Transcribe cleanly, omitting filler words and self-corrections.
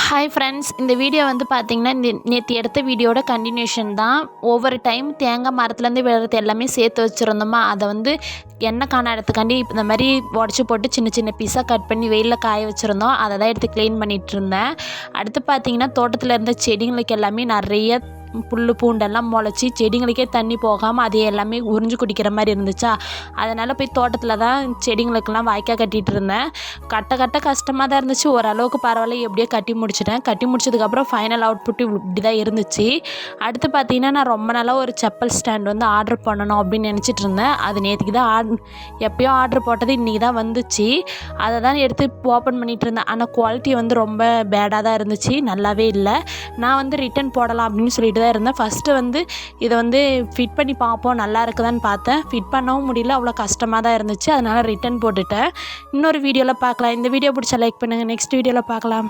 Hi friends, இந்த video வந்து பார்த்தீங்கன்னா, நேற்று எடுத்த வீடியோட கண்டினியூஷன் தான். ஒவ்வொரு டைம் தேங்காய் மரத்துலேருந்து விழுறது எல்லாமே சேர்த்து வச்சுருந்தோமா, அதை வந்து எண்ணெய் காண இடத்துக்காண்டி இந்த மாதிரி உடச்சி போட்டு சின்ன சின்ன பீஸாக கட் பண்ணி வெயிலில் காய வச்சுருந்தோம். அதை தான் எடுத்து க்ளீன் பண்ணிகிட்டு இருந்தேன். அடுத்து பார்த்தீங்கன்னா, தோட்டத்தில் இருந்த செடிங்களுக்கு எல்லாமே நிறைய புல் பூண்டெல்லாம் முளைச்சி செடிங்களுக்கே தண்ணி போகாமல் அது எல்லாமே உறிஞ்சு குடிக்கிற மாதிரி இருந்துச்சா, அதனால் போய் தோட்டத்தில் தான் செடிங்களுக்கெல்லாம் வாய்க்கால் கட்டிகிட்டு இருந்தேன். கட்ட கஷ்டமாக தான் இருந்துச்சு. ஓரளவுக்கு பரவாயில்ல, எப்படியோ கட்டி முடிச்சிட்டேன். கட்டி முடிச்சதுக்கப்புறம் ஃபைனல் அவுட்புட் இப்படி தான் இருந்துச்சு. அடுத்து பார்த்தீங்கன்னா, நான் ரொம்ப நாளாக ஒரு செப்பல் ஸ்டாண்ட் வந்து ஆர்டர் பண்ணணும் அப்படின்னு நினச்சிட்டு இருந்தேன். அது நேற்றுக்கு தான் எப்போயோ ஆர்டர் போட்டது இன்றைக்கி தான் வந்துச்சு. அதை தான் எடுத்து ஓப்பன் பண்ணிகிட்டு இருந்தேன். ஆனால் குவாலிட்டி வந்து ரொம்ப பேடாக தான் இருந்துச்சு, நல்லாவே இல்லை. நான் வந்து ரிட்டன் போடலாம் அப்படின்னு சொல்லிட்டு தான் இருந்தேன். ஃபஸ்ட்டு வந்து இதை வந்து ஃபிட் பண்ணி பார்ப்போம், நல்லா இருக்குதான்னு பார்த்தேன். ஃபிட் பண்ணவும் முடியல, அவ்வளோ கஷ்டமாக தான் இருந்துச்சு. அதனால் ரிட்டன் போட்டுட்டேன். இன்னொரு வீடியோவில் பார்க்கலாம். இந்த வீடியோ பிடிச்சா லைக் பண்ணுங்கள். நெக்ஸ்ட் வீடியோவில் பார்க்கலாம்.